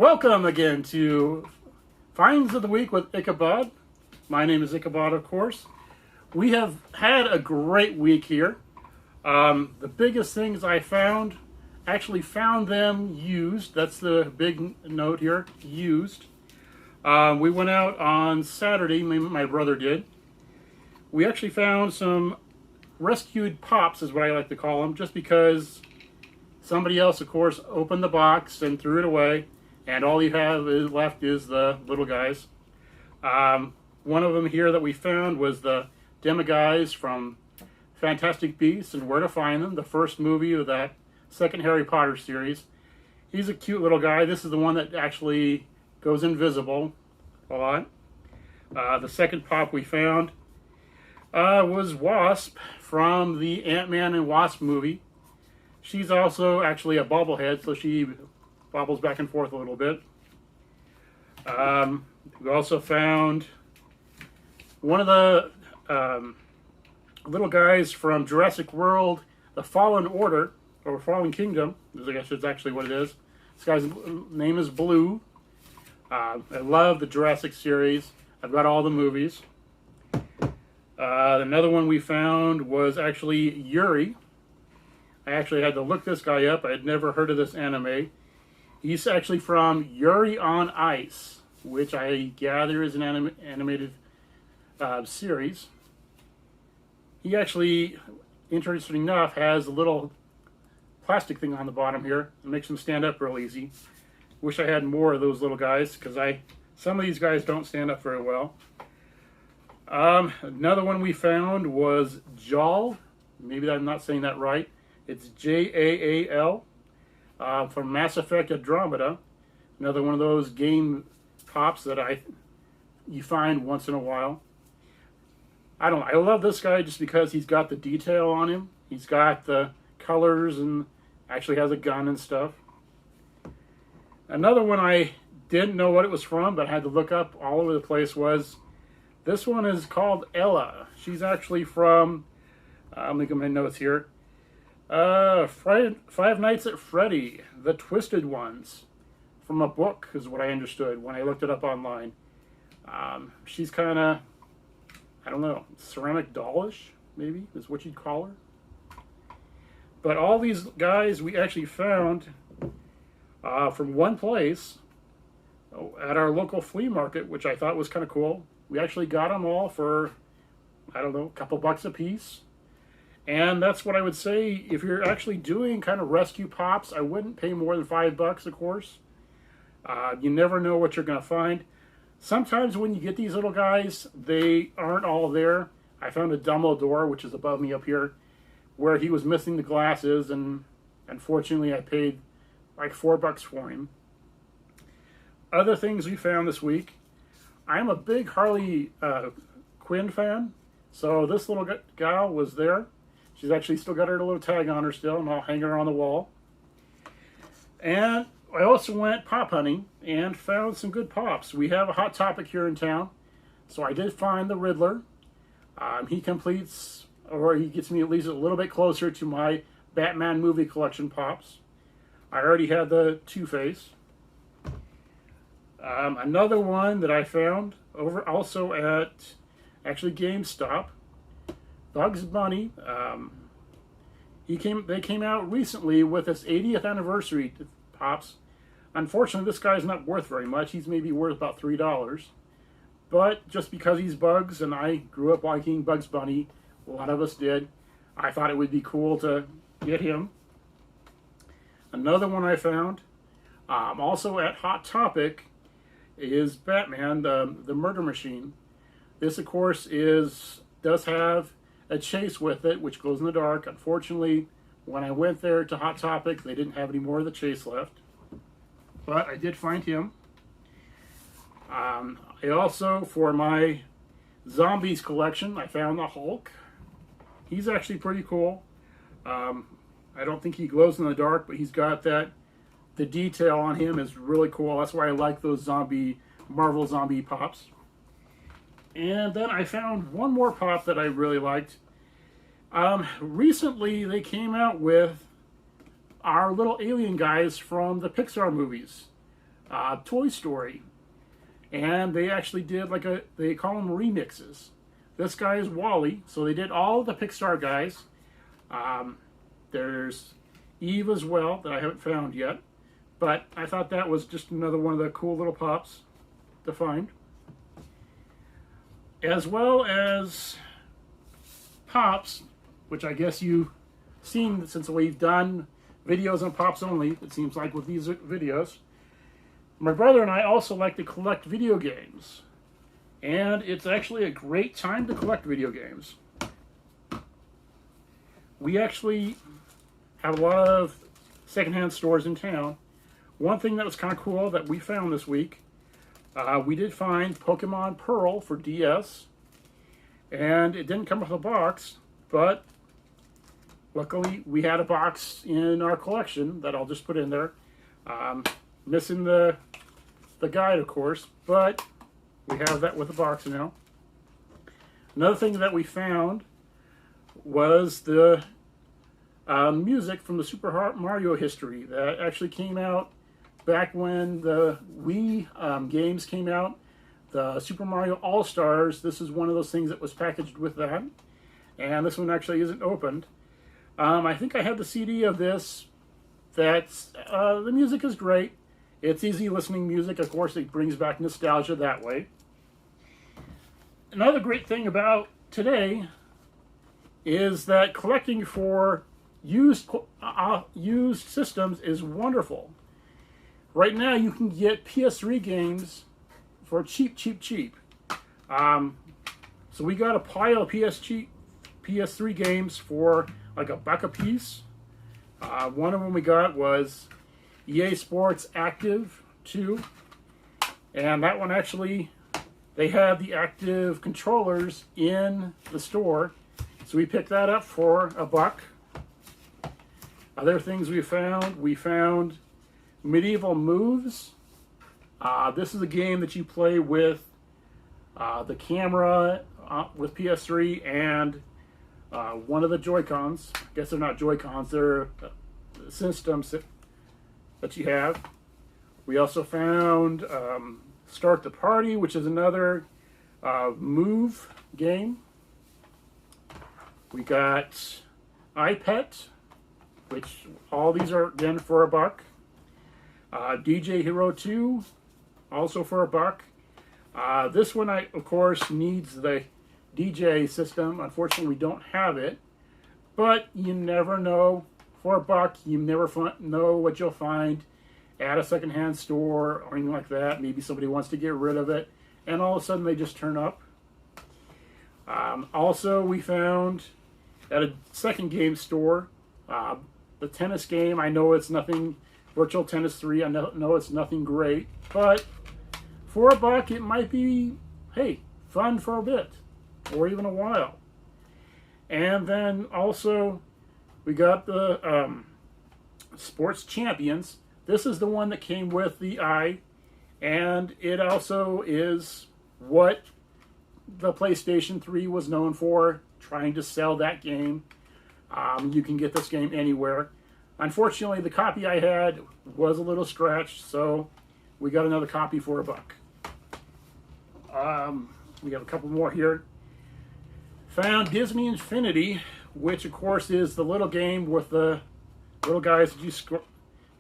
Welcome again to Finds of the Week with Ichabod. My name is Ichabod, of course. We have had a great week here. The biggest things I found, actually found them used. That's the big note here, used. We went out on Saturday, my brother did. We actually found some rescued pops, is what I like to call them, just because somebody else, of course, opened the box and threw it away. And all you have left is the little guys. One of them here that we found was the Demiguise from Fantastic Beasts and Where to Find Them, the first movie of that second Harry Potter series. He's a cute little guy. This is the one that actually goes invisible a lot. The second pop we found was Wasp from the Ant-Man and Wasp movie. She's also actually a bobblehead, so she bobbles back and forth a little bit. We also found one of the little guys from Jurassic World, The Fallen Order, or Fallen Kingdom, I guess is actually what it is. This guy's name is Blue. I love the Jurassic series. I've got all the movies. Another one we found was actually Yuri. I actually had to look this guy up. I had never heard of this anime. He's actually from Yuri on Ice, which I gather is an animated series. He actually, interesting enough, has a little plastic thing on the bottom here that makes him stand up real easy. Wish I had more of those little guys, because some of these guys don't stand up very well. Another one we found was Jaal. Maybe I'm not saying that right. It's Jaal. From Mass Effect Andromeda. Another one of those game pops that you find once in a while. I love this guy just because he's got the detail on him. He's got the colors and actually has a gun and stuff. Another one I didn't know what it was from, but I had to look up all over the place was, this one is called Ella. She's actually from, let me get my notes here. Five Nights at Freddy, The Twisted Ones, from a book is what I understood when I looked it up online. She's kind of, I don't know, ceramic dollish, maybe, is what you'd call her. But all these guys we actually found from one place at our local flea market, which I thought was kind of cool. We actually got them all for, I don't know, a couple bucks a piece. And that's what I would say, if you're actually doing kind of rescue pops, I wouldn't pay more than $5, of course. You never know what you're going to find. Sometimes when you get these little guys, they aren't all there. I found a Dumbledore, which is above me up here, where he was missing the glasses, and unfortunately I paid like $4 for him. Other things we found this week. I'm a big Harley Quinn fan, so this little gal was there. She's actually still got her little tag on her still, and I'll hang her on the wall. And I also went pop hunting and found some good pops. We have a Hot Topic here in town, so I did find the Riddler. He completes, or he gets me at least a little bit closer to my Batman movie collection pops. I already had the Two-Face. Another one that I found over also at actually GameStop. Bugs Bunny. They came out recently with his 80th anniversary pops. Unfortunately, this guy's not worth very much. He's maybe worth about $3. But just because he's Bugs, and I grew up liking Bugs Bunny, a lot of us did, I thought it would be cool to get him. Another one I found, also at Hot Topic, is Batman, the Murder Machine. This, of course, does have a chase with it, which glows in the dark. Unfortunately, when I went there to Hot Topic, they didn't have any more of the chase left. But I did find him. I also, for my Zombies collection, I found the Hulk. He's actually pretty cool. I don't think he glows in the dark, but he's got the detail on him is really cool. That's why I like those Marvel zombie pops. And then I found one more pop that I really liked. Recently, they came out with our little alien guys from the Pixar movies. Toy Story. And they actually did they call them remixes. This guy is Wally, so they did all the Pixar guys. There's Eve as well, that I haven't found yet. But I thought that was just another one of the cool little pops to find. As well as pops, which I guess you've seen since we've done videos on pops only, it seems like, with these videos. My brother and I also like to collect video games. And it's actually a great time to collect video games. We actually have a lot of secondhand stores in town. One thing that was kind of cool that we found this week, we did find Pokemon Pearl for DS. And it didn't come with a box, but luckily we had a box in our collection that I'll just put in there. Missing the guide, of course, but we have that with the box now. Another thing that we found was the music from the Super Mario history that actually came out back when the Wii games came out. The Super Mario All-Stars, this is one of those things that was packaged with that. And this one actually isn't opened. I think I have the CD of this. The music is great. It's easy listening music. Of course, it brings back nostalgia that way. Another great thing about today is that collecting for used systems is wonderful. Right now, you can get PS3 games for cheap. So we got a pile of PS3 games for like $1 a piece. One of them we got was EA Sports Active 2. And that one actually, they had the active controllers in the store. So we picked that up for $1. Other things we found Medieval Moves. This is a game that you play with the camera with PS3 and one of the Joy-Cons. I guess they're not Joy-Cons, they're systems that you have. We also found Start the Party, which is another move game. We got iPet, which all these are again for $1. DJ Hero 2, also for $1. This one, of course, needs the DJ system. Unfortunately, we don't have it. But you never know. For $1, you never know what you'll find at a secondhand store or anything like that. Maybe somebody wants to get rid of it, and all of a sudden they just turn up. Also, we found at a second game store the tennis game. I know it's nothing. Virtual Tennis 3, I know it's nothing great, but for $1, it might be, hey, fun for a bit, or even a while. And then also, we got the Sports Champions. This is the one that came with the Eye, and it also is what the PlayStation 3 was known for, trying to sell that game. You can get this game anywhere. Unfortunately, the copy I had was a little scratched, so we got another copy for $1. We have a couple more here. Found Disney Infinity, which of course is the little game with the little guys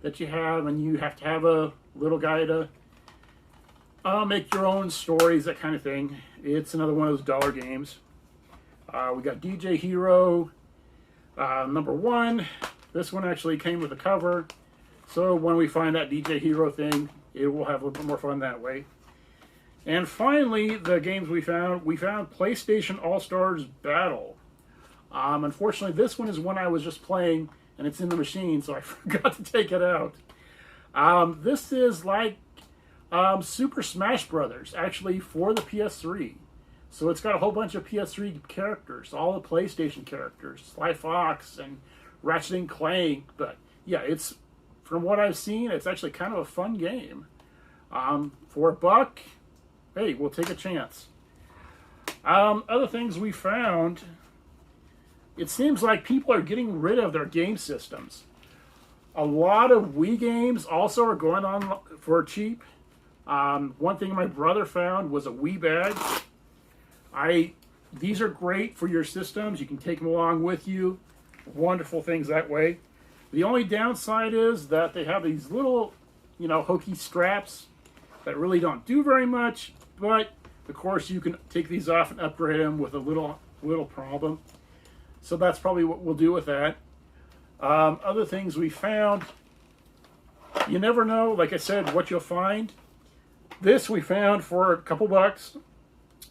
that you have, and you have to have a little guy to make your own stories, that kind of thing. It's another one of those dollar games. We got DJ Hero number 1. This one actually came with a cover, so when we find that DJ Hero thing, it will have a little bit more fun that way. And finally, the games we found PlayStation All-Stars Battle. Unfortunately, this one is one I was just playing, and it's in the machine, so I forgot to take it out. This is like Super Smash Brothers, actually, for the PS3. So it's got a whole bunch of PS3 characters, all the PlayStation characters, Sly Fox and Ratchet and Clank. But yeah, it's, from what I've seen, it's actually kind of a fun game. For $1, hey, we'll take a chance. Other things we found, it seems like people are getting rid of their game systems. A lot of Wii games also are going on for cheap. One thing my brother found was a Wii bag. These are great for your systems. You can take them along with you. Wonderful things that way. The only downside is that they have these little, hokey straps that really don't do very much. But of course, you can take these off and upgrade them with a little problem. So that's probably what we'll do with that. Other things we found, you never know, like I said, what you'll find. This we found for a couple bucks.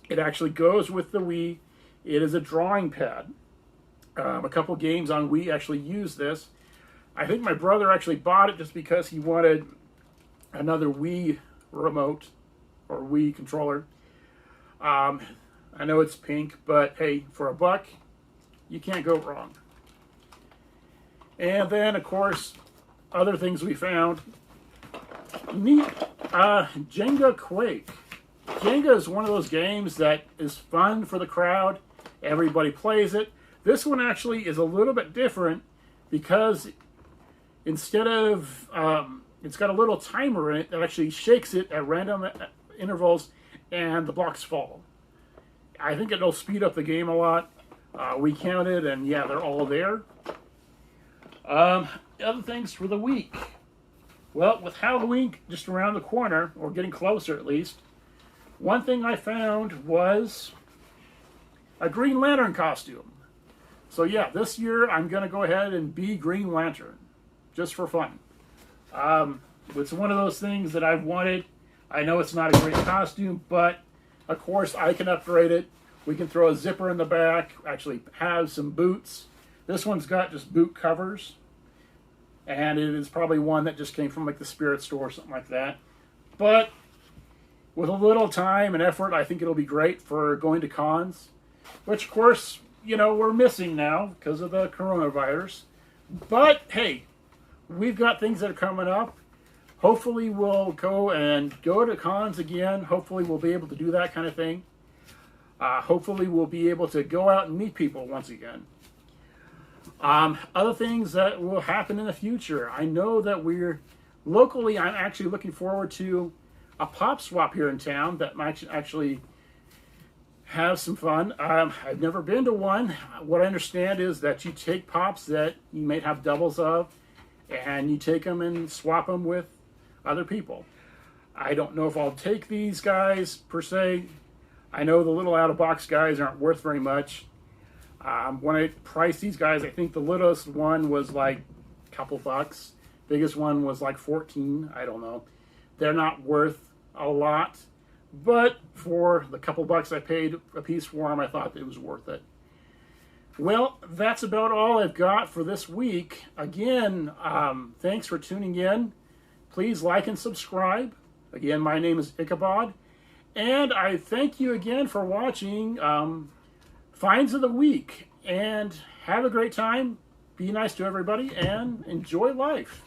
It actually goes with the Wii. It is a drawing pad. A couple games on Wii actually use this. I think my brother actually bought it just because he wanted another Wii remote or Wii controller. I know it's pink, but hey, for a buck, you can't go wrong. And then, of course, other things we found. Neat. Jenga Quake. Jenga is one of those games that is fun for the crowd. Everybody plays it. This one actually is a little bit different because instead of, it's got a little timer in it that actually shakes it at random intervals and the blocks fall. I think it'll speed up the game a lot. We counted and yeah, they're all there. Other things for the week. Well, with Halloween just around the corner, or getting closer at least, one thing I found was a Green Lantern costume. So yeah, this year I'm going to go ahead and be Green Lantern, just for fun. It's one of those things that I've wanted. I know it's not a great costume, but of course I can upgrade it. We can throw a zipper in the back, actually have some boots. This one's got just boot covers. And it is probably one that just came from like the Spirit store or something like that. But with a little time and effort, I think it'll be great for going to cons. Which, of course, we're missing now because of the coronavirus. But, hey, we've got things that are coming up. Hopefully we'll go to cons again. Hopefully we'll be able to do that kind of thing. Hopefully we'll be able to go out and meet people once again. Other things that will happen in the future. I know that locally, I'm actually looking forward to a pop swap here in town that might actually have some fun. I've never been to one. What I understand is that you take pops that you may have doubles of, and you take them and swap them with other people. I don't know if I'll take these guys per se. I know the little out-of-box guys aren't worth very much. When I priced these guys, I think the littlest one was like a couple bucks. Biggest one was like 14. I don't know. They're not worth a lot, but for the couple bucks I paid a piece for them, I thought it was worth it. Well, that's about all I've got for this week. Again, thanks for tuning in. Please like and subscribe. Again, my name is Ichabod, and I thank you again for watching Finds of the Week, and have a great time. Be nice to everybody and enjoy life.